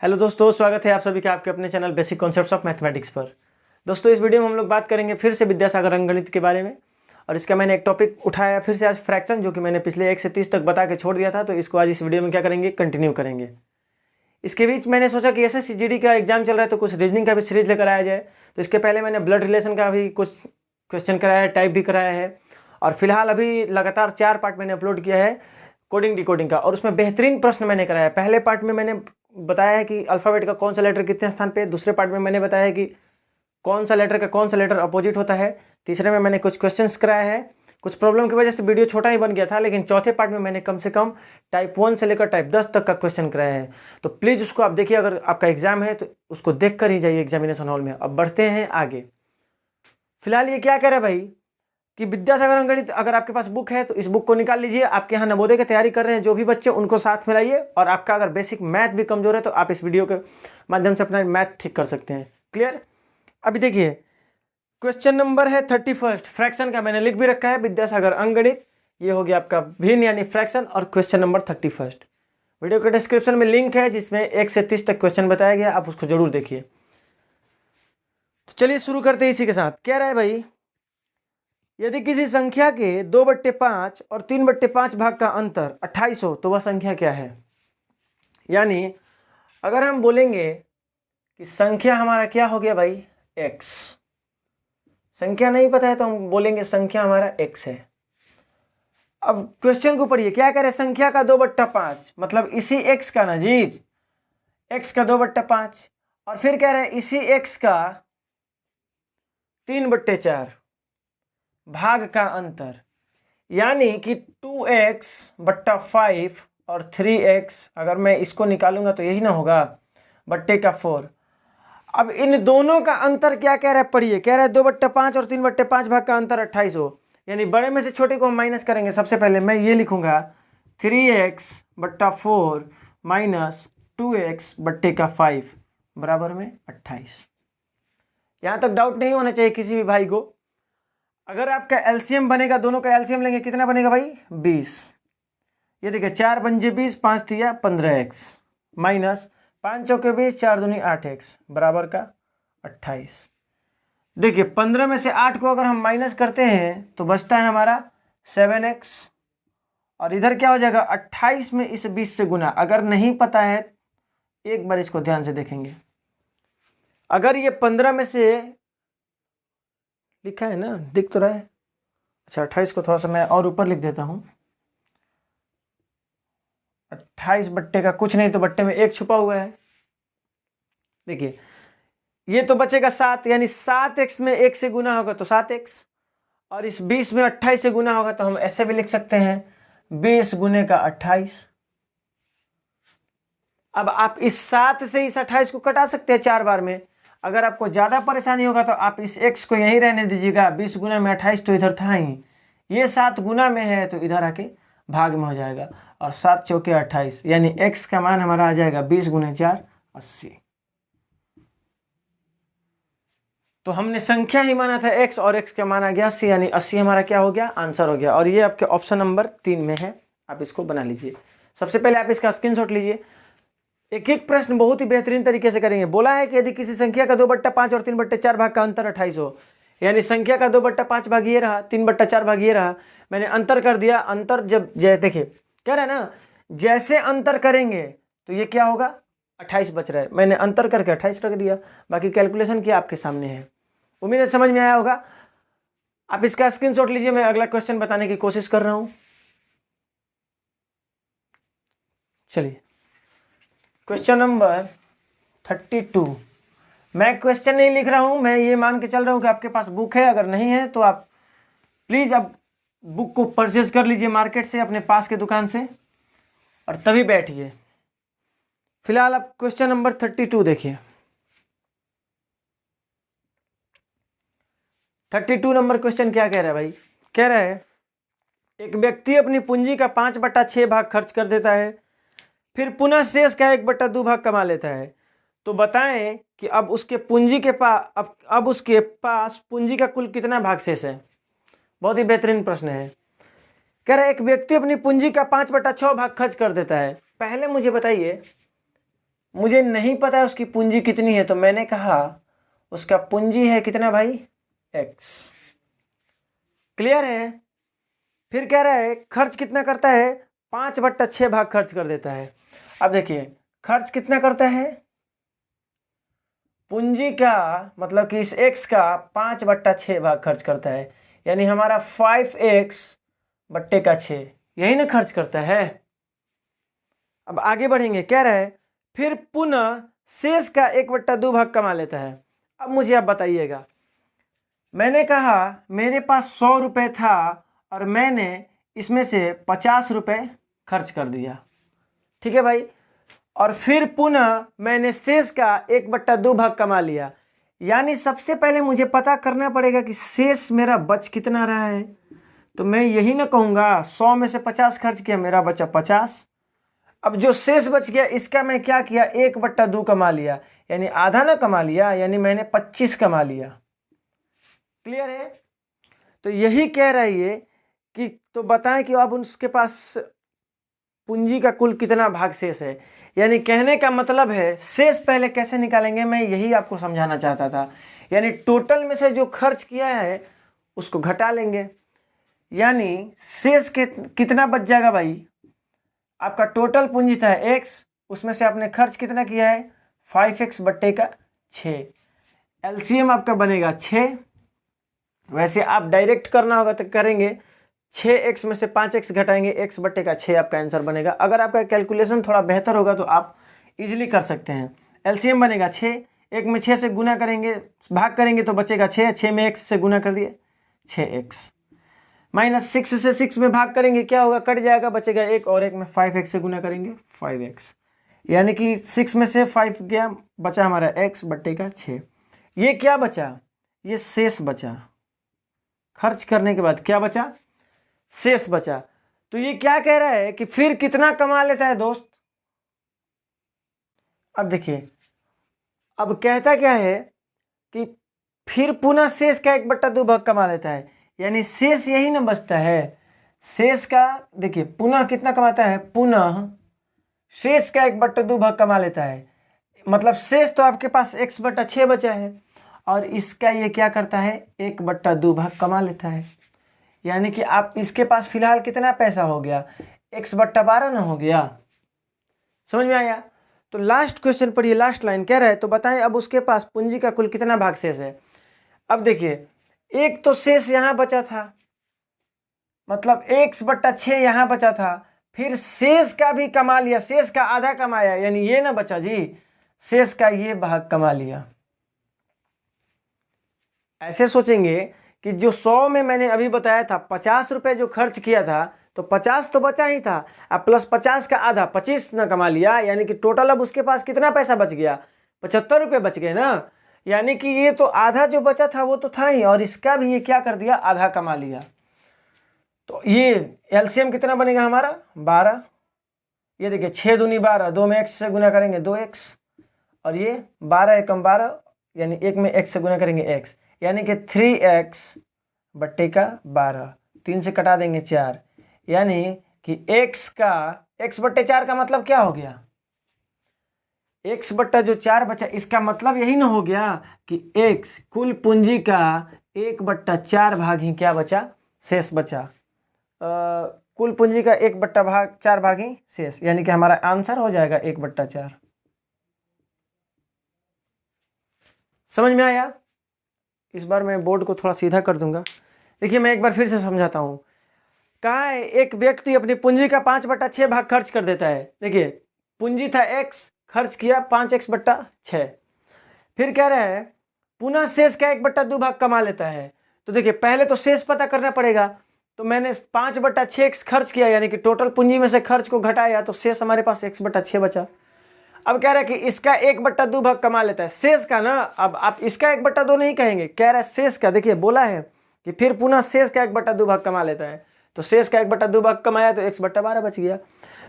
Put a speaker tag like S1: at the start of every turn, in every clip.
S1: Hello दोस्तों, स्वागत है आप सभी का आपके अपने channel basic concepts of mathematics पर। दोस्तों, इस वीडियो में हम लोग बात करेंगे फिर से विद्यासागर अंकगणित के बारे में। और इसका मैंने एक टॉपिक उठाया फिर से आज, फ्रैक्शन, जो कि मैंने पिछले 1 से 30 तक बता के छोड़ दिया था। तो इसको आज इस वीडियो में क्या करेंगे, कंटिन्यू करेंगे। इसके बीच मैंने सोचा कि एसएससी जीडी का एग्जाम चल रहा है तो कुछ रीजनिंग का भी सीरीज लेकर आया जाए। तो इसके पहले मैंने ब्लड रिलेशन का भी कुछ क्वेश्चन कराया है, टाइप भी कराया है। और फिलहाल अभी लगातार 4 पार्ट मैंने अपलोड किया है कोडिंग डिकोडिंग का, और उसमें बेहतरीन प्रश्न मैंने कराया है। पहले पार्ट में मैंने बताया है कि अल्फ़ाबेट का कौन सा लेटर कितने स्थान पे। दूसरे पार्ट में मैंने बताया है कि कौन सा लेटर का कौन सा लेटर अपोजिट होता है। तीसरे में मैंने कुछ क्वेश्चंस कराया है। कुछ प्रॉब्लम की वजह से वीडियो छोटा ही बन गया था, लेकिन चौथे पार्ट में मैंने कम से कम टाइप 1 से लेकर टाइप 10 तक का क्वेश्चन कराया है। तो प्लीज़ उसको आप देखिए, अगर आपका एग्जाम है तो उसको देख कर ही जाइए एग्जामिनेशन हॉल में। अब बढ़ते हैं आगे। फिलहाल ये क्या कह रहा है भाई कि विद्यासागर अंकगणित, अगर आपके पास बुक है तो इस बुक को निकाल लीजिए। आपके यहाँ नवोदय की तैयारी कर रहे हैं जो भी बच्चे, उनको साथ में लाइए। और आपका अगर बेसिक मैथ भी कमजोर है तो आप इस वीडियो के माध्यम से अपना मैथ ठीक कर सकते हैं। क्लियर? अभी देखिए, क्वेश्चन नंबर है 31 फ्रैक्शन का। मैंने लिख भी रखा है विद्यासागर अंकगणित। ये हो गया आपका भिन्न यानी फ्रैक्शन, और क्वेश्चन नंबर 31। वीडियो के डिस्क्रिप्शन में लिंक है जिसमें 1 से 30 तक क्वेश्चन बताया गया, आप उसको जरूर देखिए। तो चलिए शुरू करते हैं इसी के साथ। कह रहा है भाई, यदि किसी संख्या के 2/5 और 3/5 भाग का अंतर 28 हो तो वह संख्या क्या है। यानी अगर हम बोलेंगे कि संख्या हमारा क्या हो गया भाई, x। संख्या नहीं पता है तो हम बोलेंगे संख्या हमारा x है। अब क्वेश्चन को पढ़िए, क्या कह रहे हैं, संख्या का 2/5 मतलब इसी x का ना जी, x का 2/5, और फिर कह रहे हैं इसी x का 3/4 भाग का अंतर, यानी कि 2x/5 और 3x। अगर मैं इसको निकालूंगा तो यही ना होगा, बट्टे का 4। अब इन दोनों का अंतर क्या कह रहा है, पढ़िए। कह रहा है 2/5 और 3/5 भाग का अंतर 28 हो, यानी बड़े में से छोटे को हम माइनस करेंगे। सबसे पहले मैं ये लिखूंगा 3x/4 माइनस 2x/5 बराबर में 28। यहां तक डाउट नहीं होना चाहिए किसी भी भाई को। अगर आपका एलसीएम बनेगा, दोनों का एलसीएम लेंगे, कितना बनेगा भाई, 20। ये देखिए 4 पंजे 20, 5 तिया 15x माइनस 5 चौके 20, 4 दूनी 8x बराबर का 28। देखिए 15 में से 8 को अगर हम माइनस करते हैं तो बचता है हमारा 7x, और इधर क्या हो जाएगा, 28 में इस 20 से गुना। अगर नहीं पता है एक बार इसको ध्यान से देखेंगे। अगर ये 15 में से लिखा है ना, दिख तो रहा है। अच्छा 28 को थोड़ा सा मैं और ऊपर लिख देता हूं। 28 बट्टे का कुछ नहीं तो बट्टे में 1 छुपा हुआ है। देखिए ये तो बचेगा 7, यानी 7x में 1 से गुना होगा तो 7x, और इस 20 में 28 से गुना होगा तो हम ऐसे भी लिख सकते हैं 20 गुने का 28। अब आप इस 7 से इस 28 को कटा सकते हैं 4 बार में। अगर आपको ज़्यादा परेशानी होगा तो आप इस x को यहीं रहने दीजिएगा। 20 गुना में 28 तो इधर था ही, ये 7 गुना में है तो इधर आके भाग में हो जाएगा, और 7 चौके 28, यानी x का मान हमारा आ जाएगा 20 गुने 4 80। तो हमने संख्या ही माना था x, और x का मान आ गया 80, यानी 80 हमारा क्या हो गया, आंसर हो गया। और ये आपके ऑप्शन नंबर 3 में है, आप इसको बना लीजिए। सबसे पहले आप इसका स्क्रीनशॉट लीजिए। एक एक प्रश्न बहुत ही बेहतरीन तरीके से करेंगे। बोला है कि यदि किसी संख्या का 2/5 और 3/4 भाग का अंतर 28 हो, यानी संख्या का 2/5 भाग ये रहा, 3/4 भाग ये रहा। मैंने अंतर कर दिया। अंतर जब देखिए कह रहा है ना, जैसे अंतर करेंगे तो ये क्या होगा, 28 बच रहा है। मैंने अंतर करके 28 रख दिया, बाकी कैलकुलेशन किया आपके सामने है। उम्मीद है समझ में आया होगा। आप इसका स्क्रीनशॉट लीजिए, मैं अगला क्वेश्चन बताने की कोशिश कर रहा हूं। चलिए क्वेश्चन नंबर 32। मैं क्वेश्चन नहीं लिख रहा हूं, मैं ये मान के चल रहा हूं कि आपके पास बुक है। अगर नहीं है तो आप प्लीज अब बुक को परचेज कर लीजिए मार्केट से, अपने पास के दुकान से, और तभी बैठिए। फिलहाल आप क्वेश्चन नंबर 32 देखिए। 32 नंबर क्वेश्चन क्या कह रहा है भाई, कह रहा है एक व्यक्ति अपनी पूंजी का 5/6 भाग खर्च कर देता है, फिर पुनः शेष का 1/2 भाग कमा लेता है। तो बताएं कि अब उसके पास पूंजी का कुल कितना भाग शेष है। बहुत ही बेहतरीन प्रश्न है। कह रहा है एक व्यक्ति अपनी पूंजी का 5/6 भाग खर्च कर देता है। पहले मुझे बताइए मुझे नहीं पता है उसकी पूंजी कितनी है, तो मैंने कहा उसका पूंजी है कितना भाई, x। क्लियर है। फिर कह रहा है खर्च कितना करता है, 5/6 भाग खर्च कर देता है। अब देखिए खर्च कितना करता है, पूंजी का मतलब कि इस x का 5/6 भाग खर्च करता है, यानी हमारा 5x/6 यही ना खर्च करता है। अब आगे बढ़ेंगे, कह रहा है फिर पुनः शेष का 1/2 भाग कमा लेता है। अब मुझे आप बताइएगा, मैंने कहा मेरे पास 100 रुपये था और मैंने इसमें से 50 रुपये खर्च कर दिया, ठीक है भाई, और फिर पुनः मैंने शेष का 1/2 भाग कमा लिया। यानी सबसे पहले मुझे पता करना पड़ेगा कि शेष मेरा बच कितना रहा है। तो मैं यही ना कहूँगा 100 में से 50 खर्च किया, मेरा बचा 50। अब जो शेष बच गया इसका मैं क्या किया, 1/2 कमा लिया, यानी आधा ना कमा लिया, यानी मैंने 25 कमा लिया। क्लियर है। तो यही कह रही है कि तो बताएं कि अब उसके पास पूंजी का कुल कितना भाग शेष है। यानी कहने का मतलब है शेष पहले कैसे निकालेंगे, मैं यही आपको समझाना चाहता था। यानी टोटल में से जो खर्च किया है उसको घटा लेंगे, यानी शेष कितना बच जाएगा भाई। आपका टोटल पूंजी था x, उसमें से आपने खर्च कितना किया है 5x/6। एलसीएम आपका बनेगा 6। वैसे आप डायरेक्ट करना होगा तो करेंगे, 6x में से 5x घटाएंगे, x/6 आपका आंसर बनेगा। अगर आपका कैलकुलेशन थोड़ा बेहतर होगा तो आप इजीली कर सकते हैं। एलसीएम बनेगा 6, 1 में 6 से गुना करेंगे, भाग करेंगे तो बचेगा 6, 6 में x से गुना कर दिए 6x, -6 से 6 में भाग करेंगे क्या होगा, कट जाएगा, बचेगा 1, और 1 में 5x से गुना करेंगे 5x, यानी कि 6 में से 5 गया, बचा हमारा x/6। ये क्या बचा, ये शेष बचा। खर्च करने के बाद क्या बचा, शेष बचा। तो ये क्या कह रहा है कि फिर कितना कमा लेता है दोस्त। अब देखिए, अब कहता क्या है कि फिर पुनः शेष का 1/2 भाग कमा लेता है, यानी शेष यही ना बचता है। शेष का देखिए पुनः कितना कमाता है, पुनः शेष का 1/2 भाग कमा लेता है, मतलब शेष तो आपके पास x/6 बचा है और इसका ये क्या करता है 1/2 भाग कमा लेता है। यानी कि आप इसके पास फिलहाल कितना पैसा हो गया, x/12 ना हो गया। समझ में आया। तो लास्ट क्वेश्चन पढ़िए, लास्ट लाइन कह रहा है तो बताएं अब उसके पास पूंजी का कुल कितना भाग शेष है। अब देखिए एक तो शेष यहाँ बचा था, मतलब x/6 यहाँ बचा था, फिर शेष का भी कमा लिया, शेष का आधा कमाया, यानी ये ना बचा जी, शेष का ये भाग कमा लिया। ऐसे सोचेंगे कि जो 100 में मैंने अभी बताया था 50 रुपये जो खर्च किया था, तो 50 तो बचा ही था, अब +50 का आधा 25 ना कमा लिया, यानी कि टोटल अब उसके पास कितना पैसा बच गया, 75 रुपये बच गए ना। यानी कि ये तो आधा जो बचा था वो तो था ही, और इसका भी ये क्या कर दिया, आधा कमा लिया। तो ये एलसीएम कितना बनेगा हमारा 12। ये देखिए 6 दूनी 12, 2 में x से गुना करेंगे 2x, और ये 12 एकम 12, यानी 1 में x से गुना करेंगे x, यानी कि 3x/12, 3 से कटा देंगे 4, यानी कि x का x/4 का मतलब क्या हो गया, x/4 बचा, इसका मतलब यही ना हो गया कि x कुल पूंजी का 1/4 भाग ही क्या बचा, शेष बचा। कुल पूंजी का 1/4 भाग ही शेष, यानी कि हमारा आंसर हो जाएगा 1/4। समझ में आया। इस बार मैं बोर्ड को थोड़ा सीधा कर दूंगा। देखिए मैं एक बार फिर से समझाता हूँ। कहा है एक व्यक्ति अपनी पूंजी का 5/6 भाग खर्च कर देता है। देखिए पूंजी था x, खर्च किया 5x/6, फिर कह रहा है पुनः शेष का 1/2 भाग कमा लेता है। तो देखिए पहले तो शेष पता करना पड़ेगा, तो मैंने 5/6 खर्च किया, यानी कि टोटल पूंजी में से खर्च को घटाया, तो शेष हमारे पास x/6 बचा। अब कह रहा है कि इसका 1/2 भाग कमा लेता है, शेष का ना। अब आप इसका 1/2 नहीं कहेंगे, कह रहा है शेष का। देखिए बोला है कि फिर पुनः शेष का 1/2 भाग कमा लेता है, तो शेष का 1/2 भाग कमाया तो x/12 बच गया।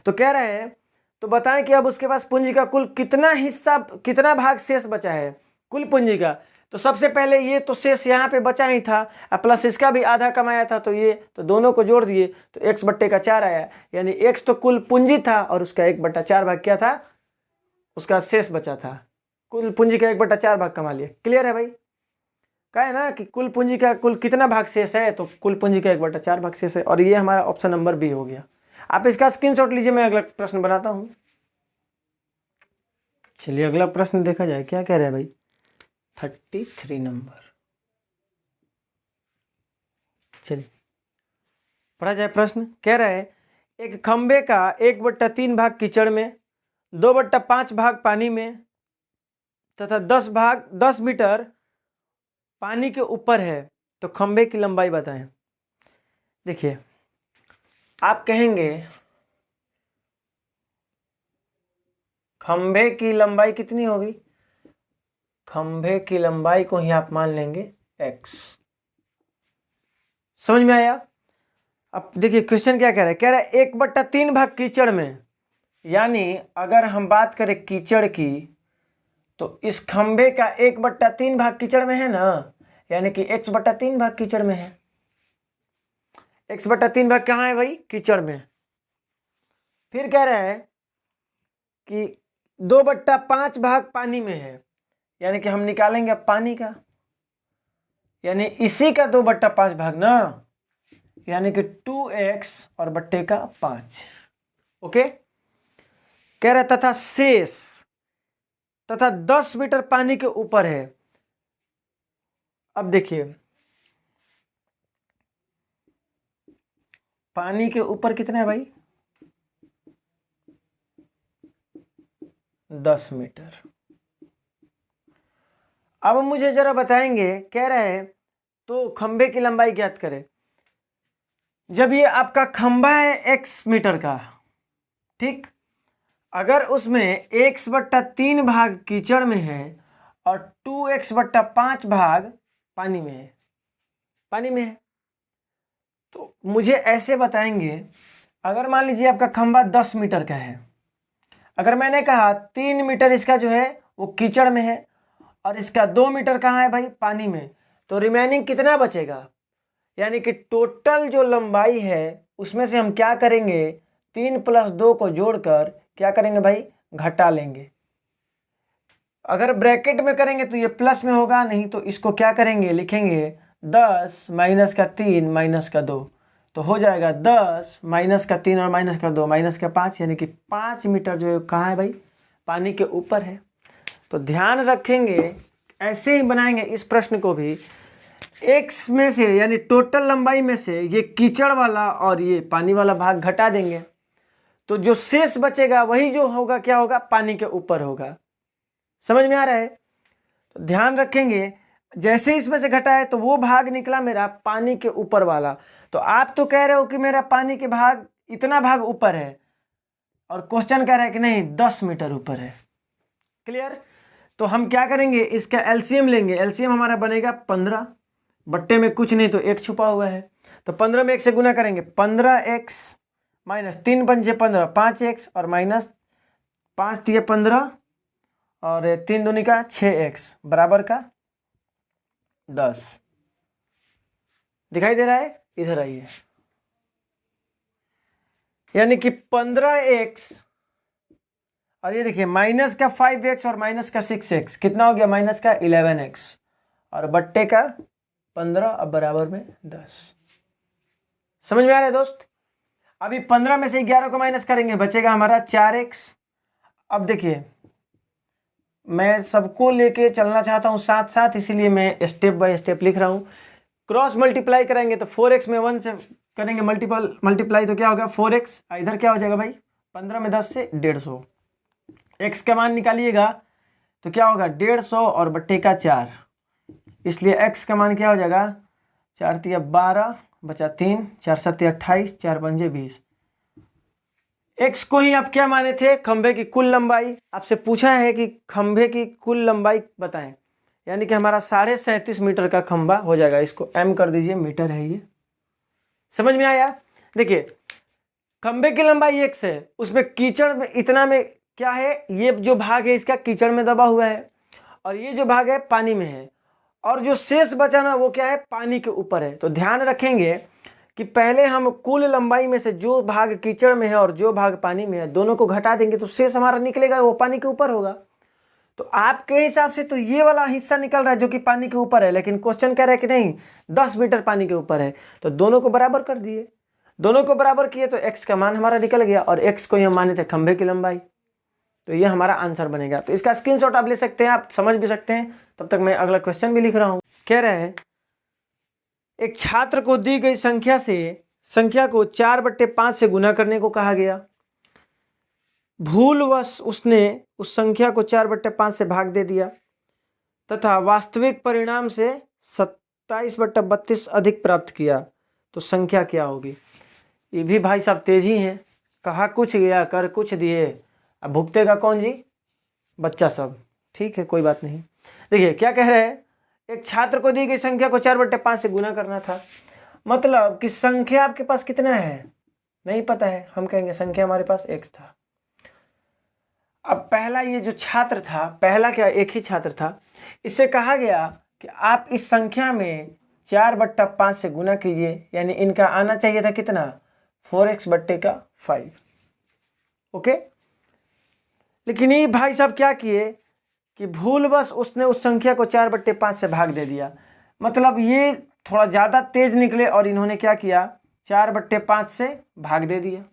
S1: तो कह रहे हैं तो बताएं कि अब उसके पास पूंजी का कुल कितना हिस्सा, कितना भाग शेष बचा है कुल पूंजी का। तो सबसे पहले ये तो शेष यहाँ पे बचा ही था, प्लस इसका भी आधा कमाया था, तो ये तो दोनों को जोड़ दिए तो x/4 आया, यानी x तो कुल पूंजी था और उसका 1/4 भाग क्या था, उसका शेष बचा था। कुल पूंजी का 1/4 भाग कमा लिया। क्लियर है भाई? क्या है ना कि कुल पूंजी का कुल कितना भाग शेष है, तो कुल पूंजी का 1/4 भाग शेष है, और ये हमारा ऑप्शन नंबर बी हो गया। आप इसका स्क्रीनशॉट लीजिए, मैं अगला प्रश्न बनाता हूँ। चलिए अगला प्रश्न देखा जाए, क्या कह रहे हैं भाई। 33 नंबर। चलिए पढ़ा जाए प्रश्न। कह रहा है एक खंबे का 1/3 भाग कीचड़ में, 2/5 भाग पानी में तथा 10 मीटर पानी के ऊपर है, तो खंबे की लंबाई बताएं। देखिए आप कहेंगे खंबे की लंबाई कितनी होगी, खंबे की लंबाई को ही आप मान लेंगे x। समझ में आया? अब देखिए क्वेश्चन क्या कह रहा है, कह रहा है 1/3 भाग कीचड़ में, यानी अगर हम बात करें कीचड़ की, तो इस खंबे का 1/3 भाग कीचड़ में है ना, यानी कि x/3 भाग कीचड़ में है। x/3 भाग कहाँ है भाई? कीचड़ में। फिर कह रहा है कि 2/5 भाग पानी में है, यानी कि हम निकालेंगे अब पानी का, यानी इसी का 2/5 भाग ना, यानी कि 2x और बट्टे का 5। ओके। कह रहा तथा शेष तथा 10 मीटर पानी के ऊपर है। अब देखिए पानी के ऊपर कितना है भाई? 10 मीटर। अब मुझे जरा बताएंगे, कह रहे हैं तो खंबे की लंबाई ज्ञात करें। जब ये आपका खंबा है x मीटर का, ठीक, अगर उसमें x/3 भाग कीचड़ में है और 2x/5 भाग पानी में है, तो मुझे ऐसे बताएंगे, अगर मान लीजिए आपका खंबा 10 मीटर का है, अगर मैंने कहा 3 मीटर इसका जो है वो कीचड़ में है और इसका 2 मीटर कहाँ है भाई? पानी में, तो रिमेनिंग कितना बचेगा? यानी कि टोटल जो लंबाई है उसमें से हम क्या करेंगे, 3 + 2 को जोड़कर क्या करेंगे भाई? घटा लेंगे। अगर ब्रैकेट में करेंगे तो ये प्लस में होगा, नहीं तो इसको क्या करेंगे, लिखेंगे 10 - 3 - 2, तो हो जाएगा 10 - 3 और -2 -5, यानी कि 5 मीटर जो है कहाँ है भाई? पानी के ऊपर है। तो ध्यान रखेंगे, ऐसे ही बनाएंगे इस प्रश्न को भी। x में से यानी टोटल लंबाई में से ये कीचड़ वाला और ये पानी वाला भाग घटा देंगे, तो जो शेष बचेगा वही जो होगा क्या होगा? पानी के ऊपर होगा। समझ में आ रहा है? तो ध्यान रखेंगे, जैसे इसमें से घटा है तो वो भाग निकला मेरा पानी के ऊपर वाला। तो आप तो कह रहे हो कि मेरा पानी के भाग इतना भाग ऊपर है, और क्वेश्चन कह रहा है कि नहीं 10 मीटर ऊपर है। क्लियर? तो हम क्या करेंगे, इसका एलसीएम लेंगे। एलसीएम हमारा बनेगा 15, बट्टे में कुछ नहीं तो 1 छुपा हुआ है, तो 15 में 1 से गुना करेंगे, 15x - 3 × 5 = 15, 5x और -5 × 15 और 3 दूनी का 6x बराबर का 10। दिखाई दे रहा है? इधर आइए, यानी कि 15x और ये देखिए -5x और -6x कितना हो गया? -11x और बट्टे का 15 अब बराबर में 10। समझ में आ रहा है दोस्त? अभी 15 में से 11 को माइनस करेंगे, बचेगा हमारा 4x। अब देखिए मैं सबको लेके चलना चाहता हूँ साथ साथ, इसीलिए मैं स्टेप बाय स्टेप लिख रहा हूँ। क्रॉस मल्टीप्लाई कराएंगे तो 4x में 1 से करेंगे मल्टीप्लाई, तो क्या होगा 4x, इधर क्या हो जाएगा भाई 15 में 10 से 150। x का मान निकालिएगा तो क्या होगा 150 और बट्टे का 4, इसलिए x का मान क्या हो जाएगा 4 × 12 बचा 3, 4 × 7 = 28, 4 × 5 = 20। x को ही आप क्या माने थे? खंभे की कुल लंबाई। आपसे पूछा है कि खंभे की कुल लंबाई बताएं, यानी कि हमारा 37.5 मीटर का खंभा हो जाएगा। इसको m कर दीजिए, मीटर है ये। समझ में आया? देखिए खंभे की लंबाई x है, उसमें कीचड़ में इतना में क्या है, ये जो भाग है इसका कीचड़ में दबा हुआ है और ये जो भाग है पानी में है, और जो शेष बचा ना वो क्या है? पानी के ऊपर है। तो ध्यान रखेंगे कि पहले हम कुल लंबाई में से जो भाग कीचड़ में है और जो भाग पानी में है दोनों को घटा देंगे तो शेष हमारा निकलेगा वो पानी के ऊपर होगा। तो आपके हिसाब से तो ये वाला हिस्सा निकल रहा है जो कि पानी के ऊपर है, लेकिन क्वेश्चन कह रहा है कि नहीं 10 मीटर पानी के ऊपर है, तो दोनों को बराबर कर दिए। दोनों को बराबर किए तो x का मान हमारा निकल गया और x को हम माने थे खंभे की लंबाई, तो ये हमारा आंसर बनेगा। तो इसका स्क्रीनशॉट आप ले सकते हैं, आप समझ भी सकते हैं। तब तक मैं अगला क्वेश्चन भी लिख रहा हूँ। कह रहा है एक छात्र को दी गई संख्या को 4/5 से गुना करने को कहा गया। भूलवश उसने उस संख्या को 4/5 से भाग दे दिया तथा वास्तविक परिणाम से 27/32 अधिक प्राप्त किया, तो संख्या क्या होगी। ये भी भाई साहब तेजी हैं, कहा कुछ गया कर कुछ दिए, अब भुगतेगा कौन जी, बच्चा सब। ठीक है कोई बात नहीं। देखिए क्या कह रहे हैं, एक छात्र को दी गई संख्या को 4/5 से गुना करना था, मतलब कि संख्या आपके पास कितना है नहीं पता है, हम कहेंगे संख्या हमारे पास x था। अब पहला ये जो छात्र था, पहला क्या एक ही छात्र था, इससे कहा गया कि आप इस संख्या में 4/5 से गुना कीजिए, यानी इनका आना चाहिए था कितना 4x/5। ओके, लेकिन ये भाई साहब क्या किए कि भूलवश उसने उस संख्या को 4/5 से भाग दे दिया, मतलब ये थोड़ा ज़्यादा तेज निकले और इन्होंने क्या किया 4/5 से भाग दे दिया।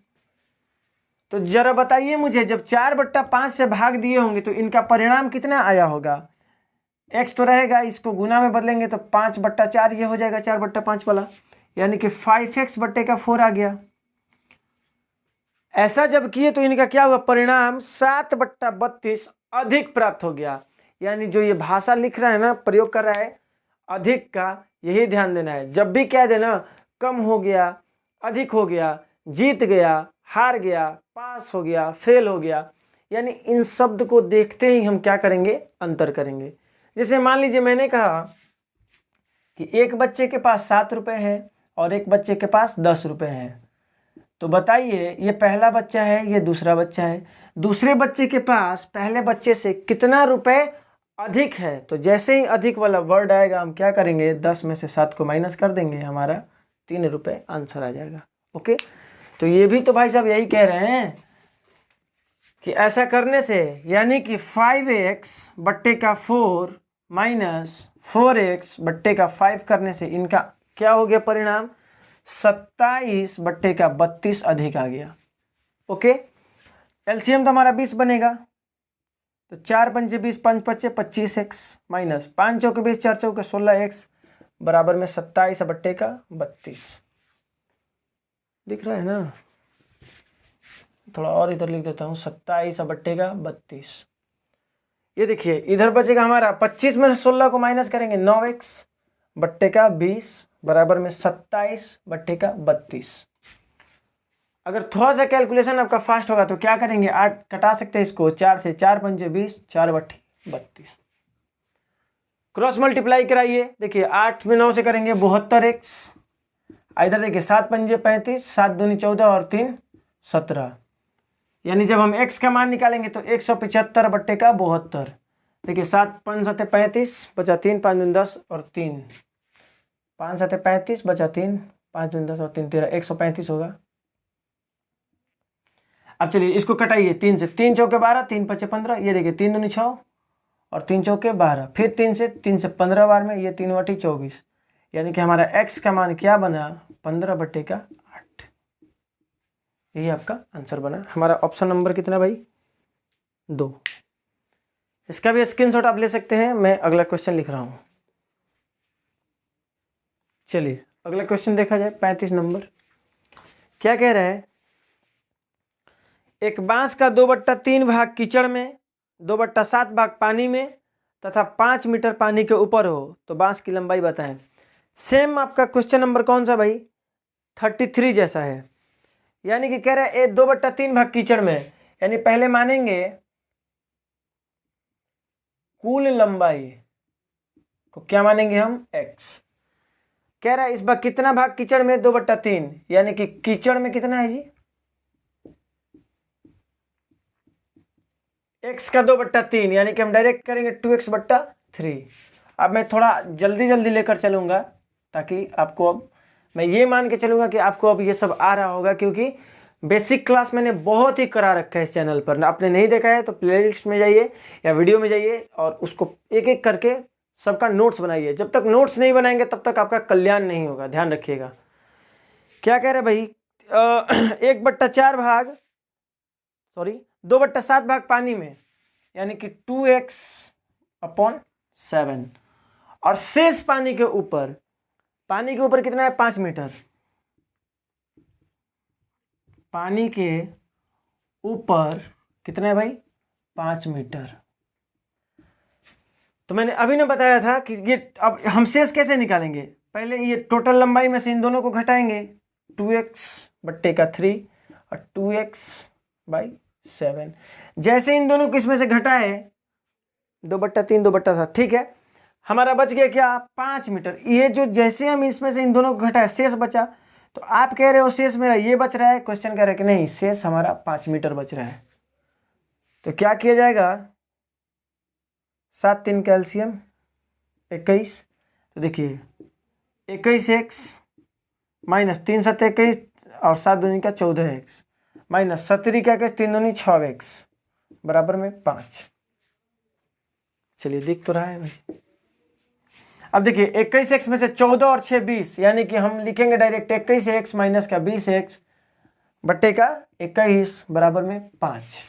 S1: तो जरा बताइए मुझे, जब 4/5 से भाग दिए होंगे तो इनका परिणाम कितना आया होगा, x तो रहेगा, इसको गुना में बदलेंगे तो 5/4 ये हो जाएगा 4/5 वाला, यानी कि 5x/4 आ गया। ऐसा जब किए तो इनका क्या हुआ परिणाम 7/32 अधिक प्राप्त हो गया। यानी जो ये भाषा लिख रहा है ना, प्रयोग कर रहा है अधिक का, यही ध्यान देना है। जब भी कह देना कम हो गया, अधिक हो गया, जीत गया, हार गया, पास हो गया, फेल हो गया, यानी इन शब्द को देखते ही हम क्या करेंगे अंतर करेंगे। जैसे मान लीजिए मैंने कहा कि एक बच्चे के पास 7 रुपये है और एक बच्चे के पास 10 रुपये है, तो बताइए ये पहला बच्चा है, ये दूसरा बच्चा है, दूसरे बच्चे के पास पहले बच्चे से कितना रुपए अधिक है। तो जैसे ही अधिक वाला वर्ड आएगा हम क्या करेंगे 10 में से 7 को माइनस कर देंगे, हमारा 3 रुपये आंसर आ जाएगा। ओके, तो ये भी तो भाई साहब यही कह रहे हैं कि ऐसा करने से, यानी कि 5x/4 माइनस 4x/5 करने से इनका क्या हो गया परिणाम 27/32 अधिक आ गया। ओके, एलसीएम तो हमारा 20 बनेगा, तो 4 पंचे 20, 5 पच्चे 25x माइनस 5 चौके 20, 4 चौके 16x बराबर में 27/32। दिख रहा है ना, थोड़ा और इधर लिख देता हूँ 27/32। ये देखिए इधर बचेगा हमारा 25 में से 16 को माइनस करेंगे 9x/20 बराबर में 27/32। अगर थोड़ा सा कैलकुलेशन आपका फास्ट होगा तो क्या करेंगे 8 कटा सकते हैं इसको, 4 से 4 पंचे 20, 4/32। क्रॉस मल्टीप्लाई कराइए, देखिए 8 में 9 से करेंगे 72x, इधर देखिए 7 पंजे 35, 7 दूनी 14 और 3 17, यानी जब हम x का मान निकालेंगे तो 175/72। देखिए 7 5 7 35 बचा 3, 5 दूनी 10 और 3, 5 7 35 बचा 3, 5 दूनी 10 और 3 13, 135 होगा। अब चलिए इसको कटाइए 3 से, 3 चौके 12, 3 पचे 15, ये देखिए 3 दूनी 6 और 3 चौके 12, फिर 3 से 15 बार में ये 3/24, यानी कि हमारा x का मान क्या बना 15/8। यही आपका आंसर बना। हमारा ऑप्शन नंबर कितना भाई 2। इसका भी स्क्रीनशॉट आप ले सकते हैं। मैं अगला क्वेश्चन लिख रहा हूँ। चलिए अगला क्वेश्चन देखा जाए 35 नंबर। क्या कह रहा है, एक बांस का 2/3 भाग कीचड़ में, 2/7 भाग पानी में तथा 5 मीटर पानी के ऊपर हो तो बांस की लंबाई बताएं। सेम आपका क्वेश्चन नंबर कौन सा भाई 33 जैसा है, यानी कि कह रहा है 2/3 भाग कीचड़ में, यानी पहले मानेंगे कुल लंबाई को, क्या मानेंगे हम x। कह रहा है इस बार कितना भाग कीचड़ में 2/3, यानी कि कीचड़ में कितना है जी x का 2/3, यानी कि हम डायरेक्ट करेंगे 2x/3। अब मैं थोड़ा जल्दी लेकर चलूंगा ताकि आपको अब मैं ये मान के चलूँगा कि आपको अब ये सब आ रहा होगा, क्योंकि बेसिक क्लास मैंने बहुत ही करा रखा है इस चैनल पर। आपने नहीं देखा है तो प्लेलिस्ट में जाइए या वीडियो में जाइए और उसको एक एक करके सबका नोट्स बनाइए। जब तक नोट्स नहीं बनाएंगे तब तक आपका कल्याण नहीं होगा, ध्यान रखिएगा। क्या कह रहे भाई, 2/7 भाग पानी में, यानी कि 2x/7, और शेष पानी के ऊपर कितना है, 5 मीटर। पानी के ऊपर कितना है भाई, 5 मीटर। तो मैंने अभी ना बताया था कि ये अब हम शेष कैसे निकालेंगे। पहले ये टोटल लंबाई में से इन दोनों को घटाएंगे, 2x/3 और 2x/7। जैसे इन दोनों को इसमें से घटाए, 2/3 2/7, ठीक है। हमारा बच गया क्या, 5 मीटर। ये जो जैसे हम इसमें से इन दोनों को घटाए शेष बचा, तो आप कह रहे हो शेष मेरा ये बच रहा है, क्वेश्चन कह रहा है कि नहीं, शेष हमारा 5 मीटर बच रहा है। तो क्या किया जाएगा, 7 3 कैल्शियम 21। तो देखिए 21x माइनस 3 7 21 और 7 दूनी का 14x माइनस 17 क्या, 3 दूनी 6x बराबर में 5। चलिए दिख तो रहा है भाई। अब देखिए 21x में से 14 और 6 20, यानी कि हम लिखेंगे डायरेक्ट 21x माइनस का 20x बट्टे का 21 बराबर में 5।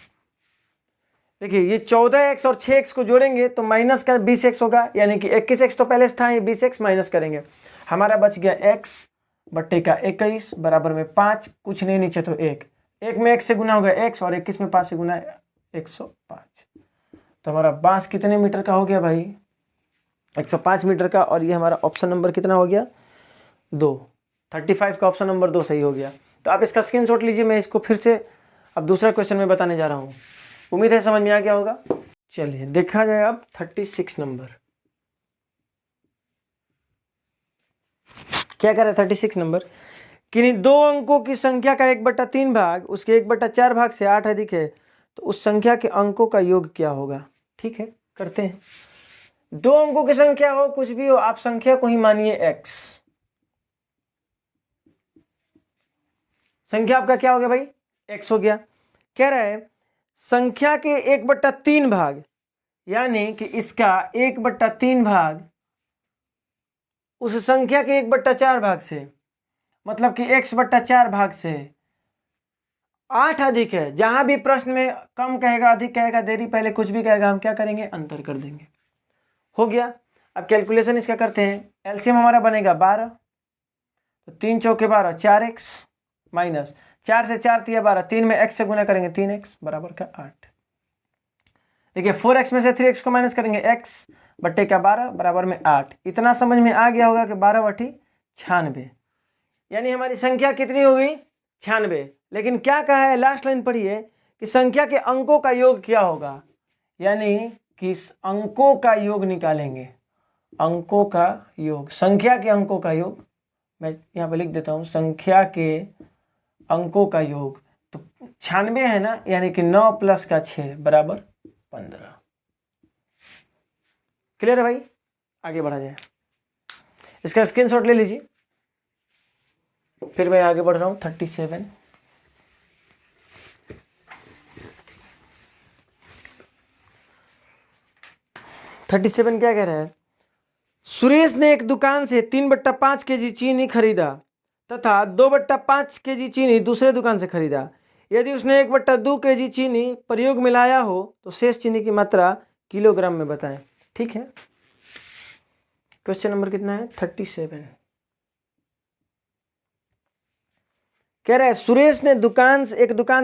S1: देखिए ये 14x और 6x को जोड़ेंगे तो माइनस का 20x होगा, यानी कि 21x तो पहले से था, ये 20x माइनस करेंगे, हमारा बच गया x बट्टे का 21 बराबर में 5। कुछ नहीं नीचे तो 1 में 1 से गुना होगा x और 21 में 5 से गुना 105। तो हमारा बांस कितने मीटर का हो गया भाई, 105 मीटर का। और ये हमारा ऑप्शन नंबर कितना हो गया, 2, 35 का ऑप्शन नंबर 2 सही हो गया। तो आप इसका स्क्रीनशॉट लीजिए, मैं इसको फिर से अब दूसरा क्वेश्चन में बताने जा रहा हूँ। उम्मीद है समझ में आ गया होगा। चलिए देखा जाए अब 36 नंबर। क्या कह रहा है 36 नंबर, कि 2 अंकों की संख्या का 1/3 भाग उसके 1/4 भाग से 8 अधिक है, तो उस संख्या के अंकों का योग क्या होगा। ठीक है, करते हैं। 2 अंकों की संख्या हो, कुछ भी हो, आप संख्या को ही मानिए x। संख्या आपका क्या हो गया भाई, x हो गया। कह रहा है संख्या के 1/3 भाग, यानी कि इसका 1/3 भाग उस संख्या के 1/4 भाग से, मतलब कि x/4 भाग से 8 अधिक है। जहां भी प्रश्न में कम कहेगा, अधिक कहेगा, देरी पहले कुछ भी कहेगा, हम क्या करेंगे, अंतर कर देंगे। हो गया। अब कैलकुलेशन इसका करते हैं। एलसीएम हमारा बनेगा 12, तो 3 चौके 12, 4x माइनस 4 से 4 3 12, 3 में x से गुना करेंगे 3x बराबर का 8। देखिए 4x में से 3x को माइनस करेंगे, x बट्टे का 12 बराबर में 8। इतना समझ में आ गया होगा कि 12/96, यानी हमारी संख्या कितनी हो गई, 96। लेकिन क्या कहा है, लास्ट लाइन पढ़िए, कि संख्या के अंकों का योग क्या होगा, यानी कि अंकों का योग निकालेंगे। अंकों का योग, संख्या के अंकों का योग, मैं यहाँ पे लिख देता हूँ, संख्या के अंकों का योग। तो 96 है ना, यानी कि 9 + का 6 बराबर 15। क्लियर है भाई, आगे बढ़ा जाए। इसका स्क्रीनशॉट ले लीजिए, फिर मैं आगे बढ़ रहा हूँ। 37 क्या कह रहा है, सुरेश ने एक दुकान से 3/5 kg चीनी खरीदा तथा 2/5 kg चीनी दूसरे दुकान से खरीदा। यदि उसने 1/2 kg चीनी प्रयोग में लाया हो तो शेष चीनी की मात्रा किलोग्राम में बताएं। ठीक है, क्वेश्चन नंबर कितना है, 37। कह रहा है सुरेश ने एक दुकान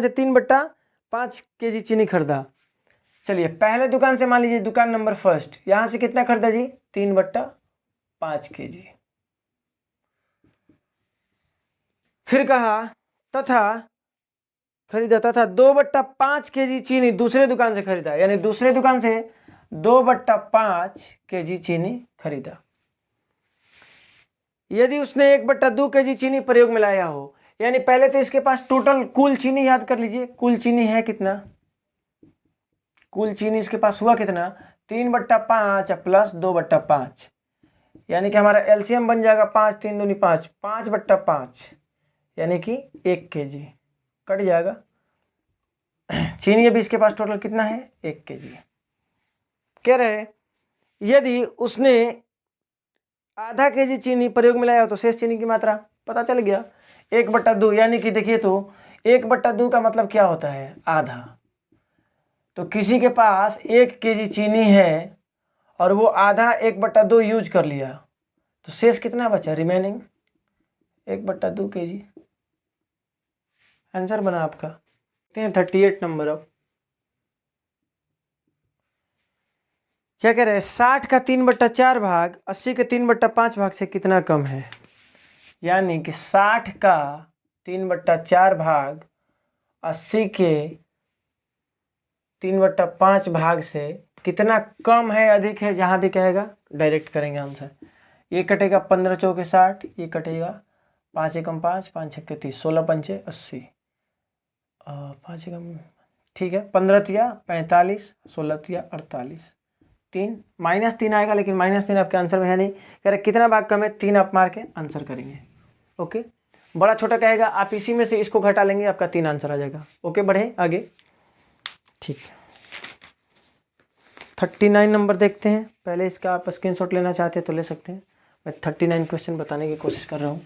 S1: से 3/5 kg चीनी खरीदा। चलिए पहले दुकान से मान लीजिए, दुकान नंबर फर्स्ट, यहां से कितना खरीदा जी, 3/5 kg। फिर कहा तथा 2/5 kg चीनी दूसरे दुकान से खरीदा, यानी दूसरे दुकान से 2/5 kg चीनी खरीदा। यदि उसने 1/2 kg चीनी प्रयोग में लाया हो, यानी पहले तो इसके पास टोटल कुल चीनी याद कर लीजिए। कुल चीनी है कितना, कुल चीनी इसके पास हुआ कितना, 3/5 + 2/5, यानी कि हमारा एलसीएम बन जाएगा 5 3 दूनी 5, 5/5 यानी कि 1 kg कट जाएगा। चीनी अभी इसके पास टोटल कितना है, 1 kg। कह रहे यदि उसने आधा kg चीनी प्रयोग में लाया तो शेष चीनी की मात्रा पता चल गया 1/2, यानी कि देखिए तो 1/2 का मतलब क्या होता है, आधा। तो किसी के पास 1 kg चीनी है और वो आधा 1/2 यूज कर लिया, तो शेष कितना बचा, रिमेनिंग 1/2 kg। आंसर बना आपका 38 नंबर। अब क्या कह रहे हैं, 60 का 3/4 भाग 80 के 3/5 भाग से कितना कम है। यानी कि 60 का 3/4 भाग 80 के 3/5 भाग से कितना कम है, अधिक है, जहाँ भी कहेगा डायरेक्ट करेंगे आंसर। ये कटेगा 15 चौके 60, ये कटेगा 5 एकम 5, 5 छक्के 30, 16 पंचे 80, 5 एकम ठीक है, 15 तिया 45, 16 तिया 48, 3 -3 आएगा, लेकिन -3 आपके आंसर में है नहीं। कह रहे कितना भाग कम है, 3 आप मार के आंसर करेंगे। ओके, बड़ा छोटा कहेगा आप इसी में से इसको घटा लेंगे, आपका 3 आंसर आ जाएगा। ओके, बढ़े आगे। ठीक है, 39 नंबर देखते हैं। पहले इसका आप स्क्रीनशॉट लेना चाहते हैं तो ले सकते हैं, मैं 39 क्वेश्चन बताने की कोशिश कर रहा हूँ।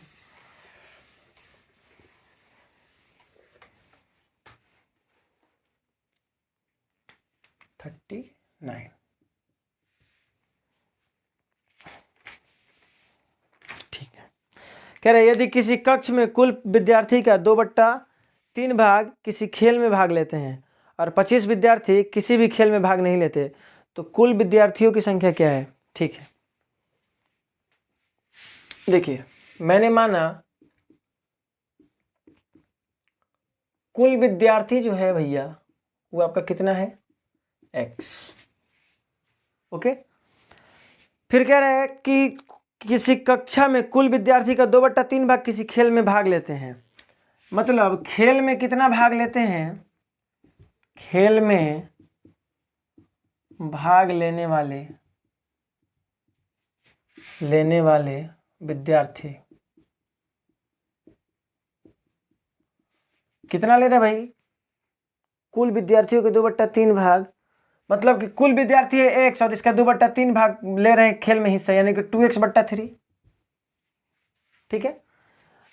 S1: ठीक है, कह रहे यदि किसी कक्ष में कुल विद्यार्थी का 2/3 भाग किसी खेल में भाग लेते हैं और 25 विद्यार्थी किसी भी खेल में भाग नहीं लेते, तो कुल विद्यार्थियों की संख्या क्या है। ठीक है, देखिए मैंने माना कुल विद्यार्थी जो है भैया वो आपका कितना है, x। ओके, फिर कह रहा है कि किसी कक्षा में कुल विद्यार्थी का 2/3 भाग किसी खेल में भाग लेते हैं। मतलब खेल में कितना भाग लेते हैं, खेल में भाग लेने वाले विद्यार्थी कितना ले रहे भाई, कुल विद्यार्थियों के 2/3 भाग, मतलब कि कुल विद्यार्थी है x और इसका 2/3 भाग ले रहे हैं खेल में हिस्सा, यानी कि 2x/3। ठीक है,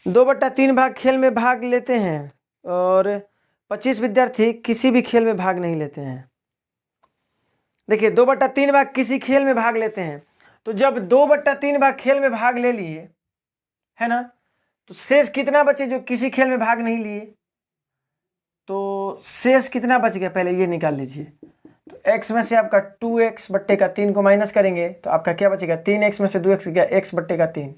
S1: 2/3 भाग खेल में भाग लेते हैं और 25 विद्यार्थी किसी भी खेल में भाग नहीं लेते हैं। देखिए 2/3 भाग किसी खेल में भाग लेते हैं, तो जब 2/3 भाग खेल में भाग ले लिए है ना, तो शेष कितना बचे जो किसी खेल में भाग नहीं लिए, तो शेष कितना बच गया पहले ये निकाल लीजिए। तो x में से आपका 2x/3 को माइनस करेंगे तो आपका क्या बचेगा, 3x में से 2x गया, x/3।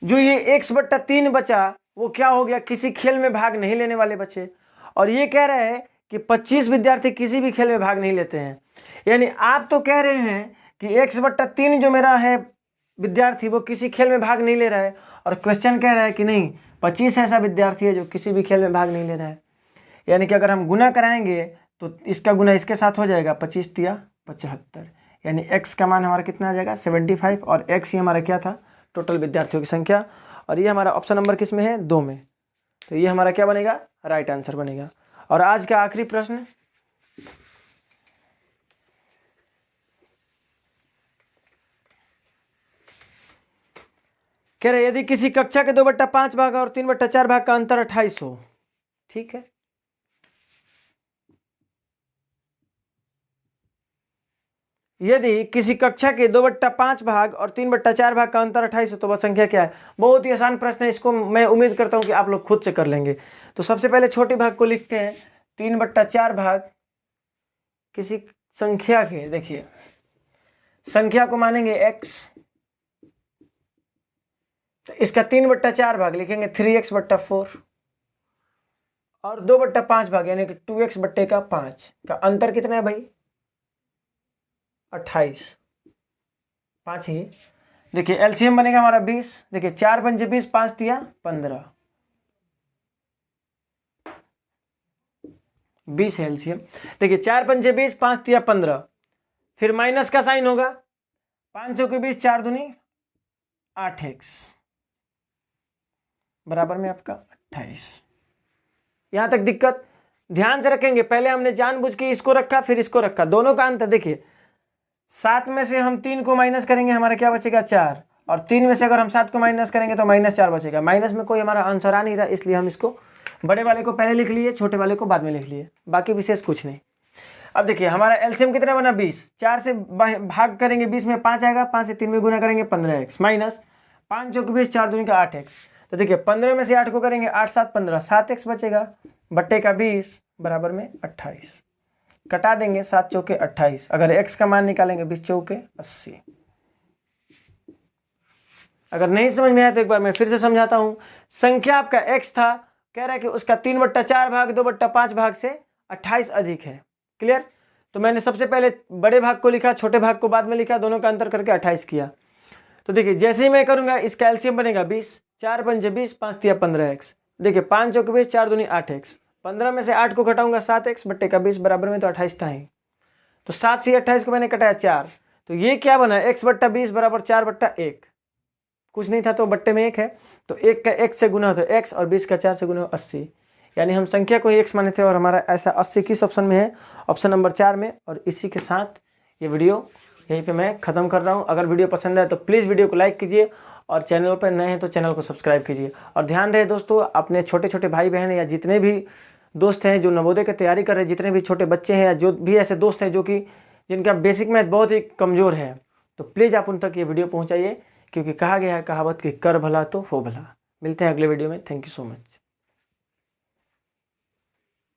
S1: जो ये x/3 बचा वो क्या हो गया, किसी खेल में भाग नहीं लेने वाले बचे। और ये कह रहे हैं कि 25 विद्यार्थी किसी भी खेल में भाग नहीं लेते हैं। यानी आप तो कह रहे हैं कि x/3 जो मेरा है विद्यार्थी वो किसी खेल में भाग नहीं ले रहा है, और क्वेश्चन कह रहा है कि नहीं 25 ऐसा विद्यार्थी है जो किसी भी खेल में भाग नहीं ले रहा है। यानी कि अगर हम गुना कराएंगे तो इसका गुना इसके साथ हो जाएगा, 25 तिया 75, यानी x का मान हमारा कितना आ जाएगा 75, और x ही हमारा क्या था, टोटल विद्यार्थियों की संख्या। और ये हमारा ऑप्शन नंबर किस में है, 2 में। तो ये हमारा क्या बनेगा, राइट आंसर बनेगा। और आज का आखिरी प्रश्न, कह रहे यदि किसी कक्षा के 2/5 भाग और 3/4 भाग का अंतर 28 हो। ठीक है, यदि किसी कक्षा के 2/5 भाग और 3/4 भाग का अंतर 28 हो तो वह संख्या क्या है। बहुत ही आसान प्रश्न है, इसको मैं उम्मीद करता हूं कि आप लोग खुद से कर लेंगे। तो सबसे पहले छोटे भाग को लिखते हैं, 3/4 भाग किसी संख्या के, देखिए संख्या को मानेंगे x, तो इसका 3/4 भाग लिखेंगे 3x/4, और 2/5 भाग यानी कि 2x/5 का अंतर कितना है भाई, 28, 5 ही। देखिए एलसीएम बनेगा हमारा 20, देखिए 4 पंजे 20, 5 तिया 15, 20 है एलसीएम। देखिए 4 पंजे 20, 5 तिया 15, फिर माइनस का साइन होगा, 5 चौके 20, 4 दूनी 8x बराबर में आपका 28। यहाँ तक दिक्कत ध्यान से रखेंगे। पहले हमने जानबूझ के इसको रखा फिर इसको रखा, दोनों का अंतर देखिए। 7 में से हम 3 को माइनस करेंगे, हमारा क्या बचेगा 4, और 3 में से अगर हम 7 को माइनस करेंगे तो -4 बचेगा। माइनस में कोई हमारा आंसर आ नहीं रहा, इसलिए हम इसको बड़े वाले को पहले लिख लिए, छोटे वाले को बाद में लिख लिए, बाकी विशेष कुछ नहीं। अब देखिए हमारा एलसीएम कितना बना 20, 4 से भाग करेंगे 20 में 5 आएगा, 5 से 3 में गुना करेंगे 15x माइनस 5 चौक 20, 4 दूनी का 8x। तो देखिए 15 में से 8 को करेंगे 8 7 15, 7x बचेगा बट्टे का 20 बराबर में 28। कटा देंगे 7 चौके 28, अगर x का मान निकालेंगे 20 चौके 80। अगर नहीं समझ में आया तो एक बार मैं फिर से समझाता हूं। संख्या आपका x था, कह रहा है कि उसका 3/4 भाग 2/5 भाग से 28 अधिक है। क्लियर? तो मैंने सबसे पहले बड़े भाग को लिखा, छोटे भाग को बाद में लिखा, दोनों का अंतर करके 28 किया। तो देखिए जैसे ही मैं करूंगा इसका एलसीएम बनेगा 20, 4 पंजे 20, 5 तिया 15x। देखिए 5 चौके 20, 4 दूनी 8x। 15 में से 8 को घटाऊंगा 7x बट्टे का 20 बराबर में तो 28 था ही। तो 7 से 28 को मैंने कटाया 4, तो ये क्या बना x/20 बराबर 4/1। कुछ नहीं था तो बट्टे में 1 है, तो 1 का x से गुना हो तो x और 20 का 4 से गुना हो 80। यानी हम संख्या को ही x माने थे और हमारा ऐसा 80 किस ऑप्शन में है? ऑप्शन नंबर 4 में। और इसी के साथ ये वीडियो यहीं पे मैं ख़त्म कर रहा हूँ। अगर वीडियो पसंद आए तो प्लीज़ वीडियो को लाइक कीजिए और चैनल पर नए हैं तो चैनल को सब्सक्राइब कीजिए। और ध्यान रहे दोस्तों, अपने छोटे छोटे भाई बहन या जितने भी दोस्त हैं जो नवोदय की तैयारी कर रहे हैं, जितने भी छोटे बच्चे हैं या जो भी ऐसे दोस्त हैं जो कि जिनका बेसिक मैथ बहुत ही कमज़ोर है, तो प्लीज़ आप उन तक ये वीडियो पहुँचाइए, क्योंकि कहा गया है कहावत कि कर भला तो हो भला। मिलते हैं अगले वीडियो में। Thank you so much.